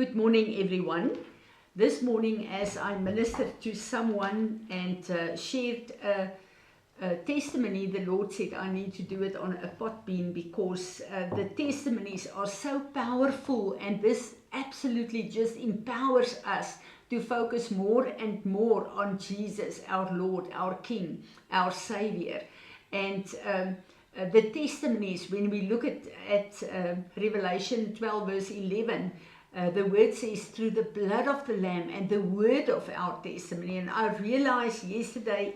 Good morning, everyone. This morning, as I ministered to someone and shared a testimony, the Lord said I need to do it on a pot bean because the testimonies are so powerful, and this absolutely just empowers us to focus more and more on Jesus, our Lord, our King, our Savior. And the testimonies, when we look at Revelation 12 verse 11, the word says, through the blood of the Lamb and the word of our testimony. And I realized yesterday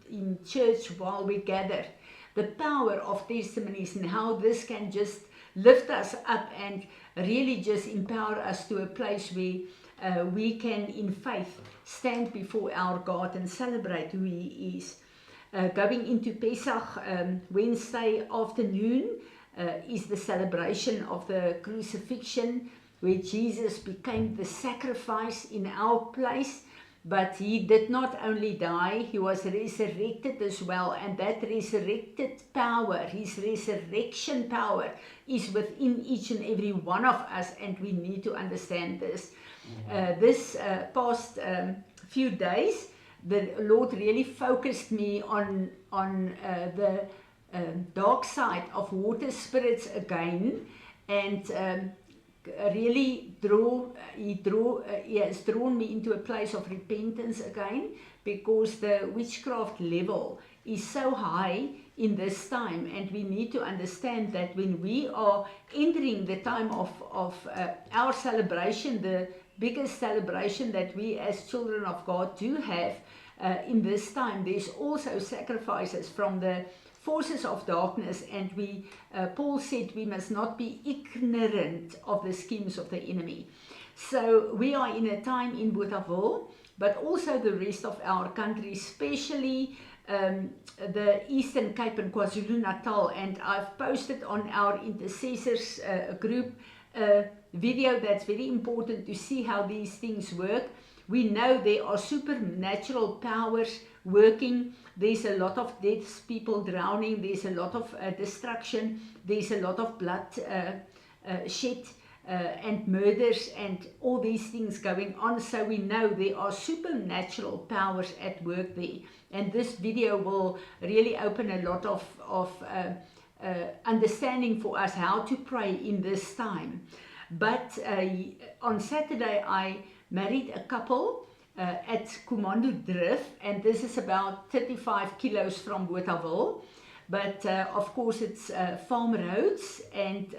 in church while we gathered, the power of testimonies and how this can just lift us up and really just empower us to a place where we can in faith stand before our God and celebrate who He is. Going into Pesach, Wednesday afternoon is the celebration of the crucifixion, where Jesus became the sacrifice in our place. But He did not only die, He was resurrected as well. And that resurrected power, His resurrection power, is within each and every one of us. And we need to understand this. This past few days, the Lord really focused me on the dark side of water spirits again. And really He has drawn me into a place of repentance again, because the witchcraft level is so high in this time. And we need to understand that when we are entering the time of our celebration, the biggest celebration that we as children of God do have in this time, there's also sacrifices from the forces of darkness. And Paul said we must not be ignorant of the schemes of the enemy. So we are in a time in Bothaville, but also the rest of our country, especially the Eastern Cape and KwaZulu-Natal. And I've posted on our intercessors group a video that's very important to see how these things work. We know there are supernatural powers working. There's a lot of deaths, people drowning, there's a lot of destruction, there's a lot of blood shed and murders and all these things going on. So we know there are supernatural powers at work there. And this video will really open a lot of understanding for us how to pray in this time. But on Saturday, I married a couple at Komando-Drif, and this is about 35 kilos from Bothaville. But of course it's farm roads, and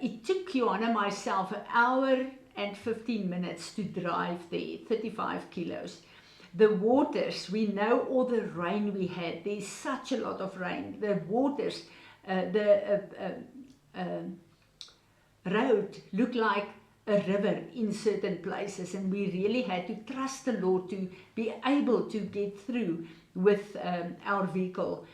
it took Johanna myself an hour and 15 minutes to drive there, 35 kilos. The waters, we know all the rain we had, there's such a lot of rain. The waters, the road looked like a river in certain places, and we really had to trust the Lord to be able to get through with our vehicle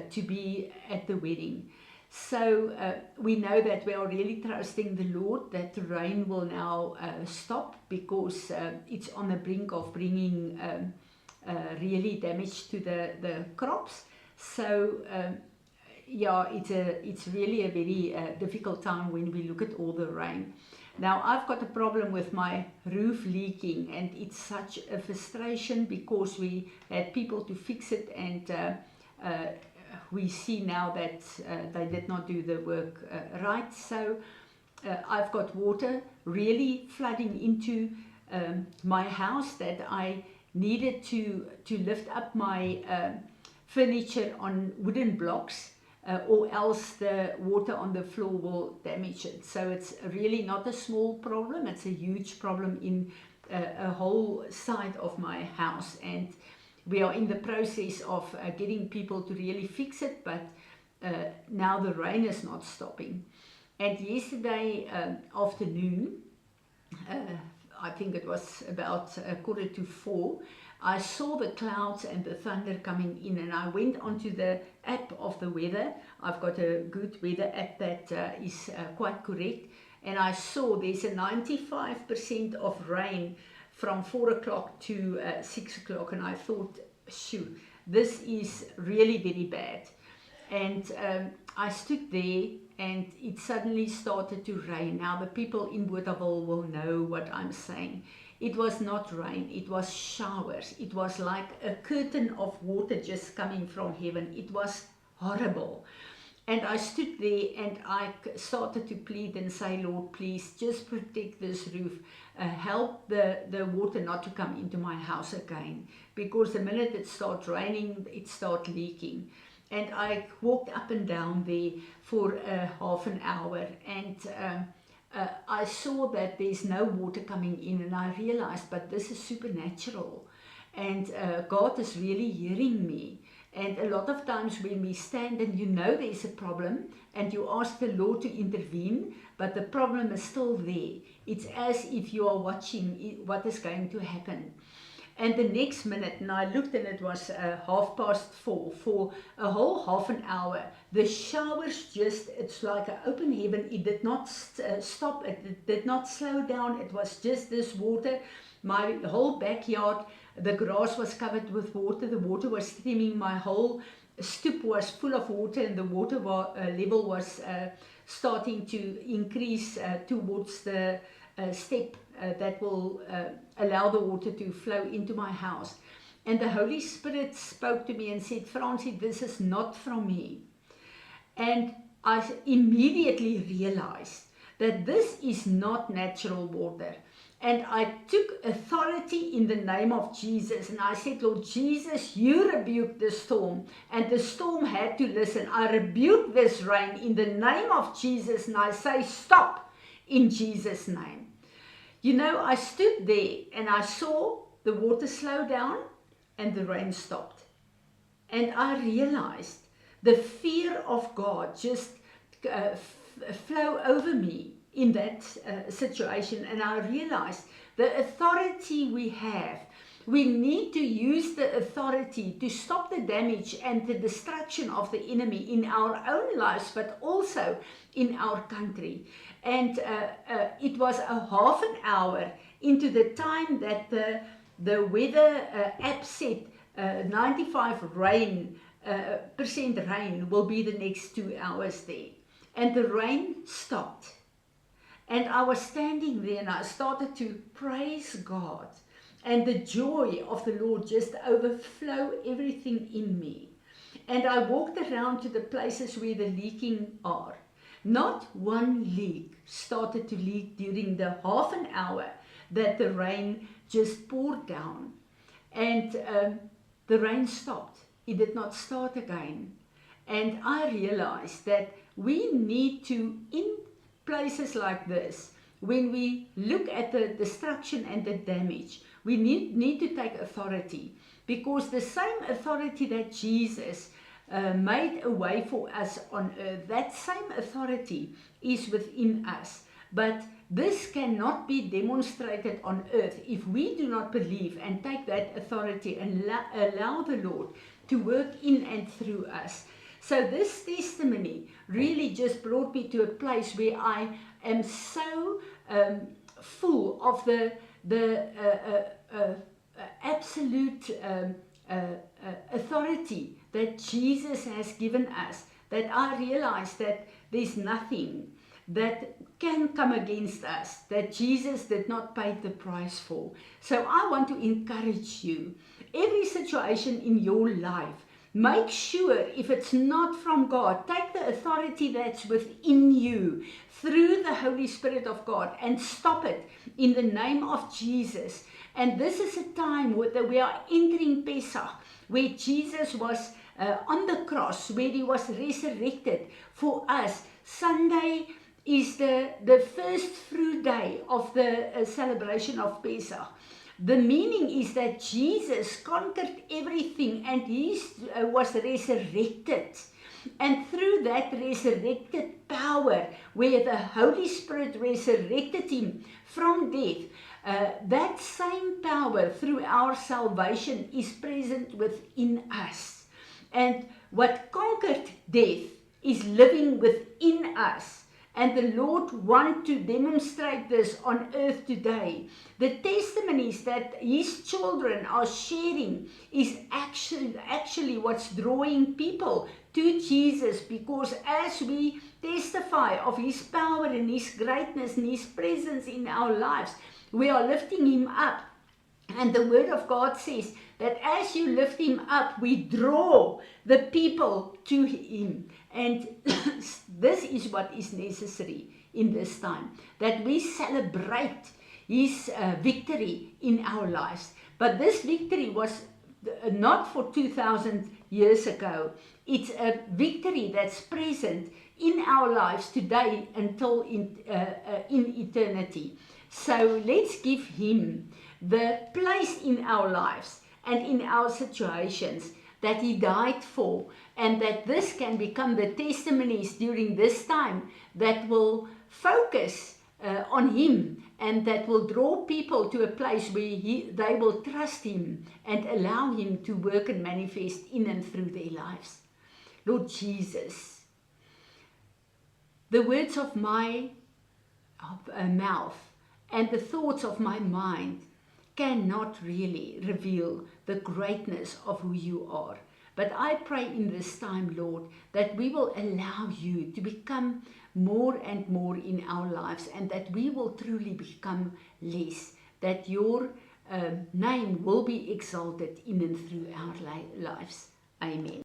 to be at the wedding. So we know that we are really trusting the Lord that the rain will now stop, because it's on the brink of bringing really damage to the crops. So yeah, it's really a very difficult time when we look at all the rain. Now, I've got a problem with my roof leaking, and it's such a frustration because we had people to fix it, and we see now that they did not do the work right. So I've got water really flooding into my house, that I needed to lift up my furniture on wooden blocks, or else the water on the floor will damage it. So it's really not a small problem, it's a huge problem in a whole side of my house. And we are in the process of getting people to really fix it, but now the rain is not stopping. And yesterday afternoon, I think it was about 3:45, I saw the clouds and the thunder coming in, and I went onto the app of the weather. I've got a good weather app that is quite correct, and I saw there's a 95% of rain from 4 o'clock to 6 o'clock, and I thought, this is really very bad. And I stood there and it suddenly started to rain. Now the people in Bothaville will know what I'm saying. It was not rain, it was showers. It was like a curtain of water just coming from heaven. It was horrible. And I stood there and I started to plead and say, Lord, please just protect this roof. Help the water not to come into my house again. Because the minute it started raining, it started leaking. And I walked up and down there for half an hour, and I saw that there's no water coming in, and I realized, but this is supernatural, and God is really hearing me. And a lot of times when we stand and you know there's a problem and you ask the Lord to intervene, but the problem is still there. It's as if you are watching what is going to happen. And the next minute, and I looked and it was 4:30, for a whole half an hour, the showers just, it's like an open heaven. It did not stop, it did not slow down. It was just this water. My whole backyard, the grass was covered with water. The water was streaming. My whole stoop was full of water, and the water level was starting to increase towards the step that will allow the water to flow into my house. And the Holy Spirit spoke to me and said, Francie, this is not from me. And I immediately realized that this is not natural water. And I took authority in the name of Jesus, and I said, Lord Jesus, you rebuke the storm. And the storm had to listen. I rebuke this rain in the name of Jesus, and I say, stop in Jesus' name. You know, I stood there and I saw the water slow down and the rain stopped. And I realized the fear of God just flow over me in that situation. And I realized the authority we have, we need to use the authority to stop the damage and the destruction of the enemy in our own lives, but also in our country. And it was a half an hour into the time that the weather app said 95% rain will be the next 2 hours there. And the rain stopped. And I was standing there and I started to praise God. And the joy of the Lord just overflowed everything in me. And I walked around to the places where the leaking are. Not one leak started to leak during the half an hour that the rain just poured down. And the rain stopped. It did not start again. And I realized that we need to, in places like this, when we look at the destruction and the damage, we need to take authority, because the same authority that Jesus made a way for us on earth, that same authority is within us. But this cannot be demonstrated on earth if we do not believe and take that authority and allow the Lord to work in and through us. So this testimony really just brought me to a place where I am so full of the absolute authority that Jesus has given us, that I realize that there's nothing that can come against us that Jesus did not pay the price for. So I want to encourage you, every situation in your life, make sure if it's not from God, take the authority that's within you through the Holy Spirit of God and stop it in the name of Jesus. And this is a time that we are entering Pesach, where Jesus was on the cross, where he was resurrected for us. Sunday is the first fruit day of the celebration of Pesach. The meaning is that Jesus conquered everything and he was resurrected. And through that resurrected power, where the Holy Spirit resurrected him from death, that same power through our salvation is present within us. And what conquered death is living within us. And the Lord wants to demonstrate this on earth today. The testimonies that his children are sharing is actually what's drawing people to Jesus, because as we testify of His power and His greatness and His presence in our lives, we are lifting Him up. And the Word of God says that as you lift Him up, we draw the people to Him. And this is what is necessary in this time, that we celebrate His victory in our lives. But this victory was not for 2,000 years ago. It's a victory that's present in our lives today until in eternity. So let's give Him the place in our lives and in our situations that He died for, and that this can become the testimonies during this time that will focus on Him, and that will draw people to a place where they will trust Him and allow Him to work and manifest in and through their lives. Lord Jesus, the words of my mouth and the thoughts of my mind cannot really reveal the greatness of who You are. But I pray in this time, Lord, that we will allow You to become more and more in our lives, and that we will truly become less, that Your name will be exalted in and through our lives. Amen.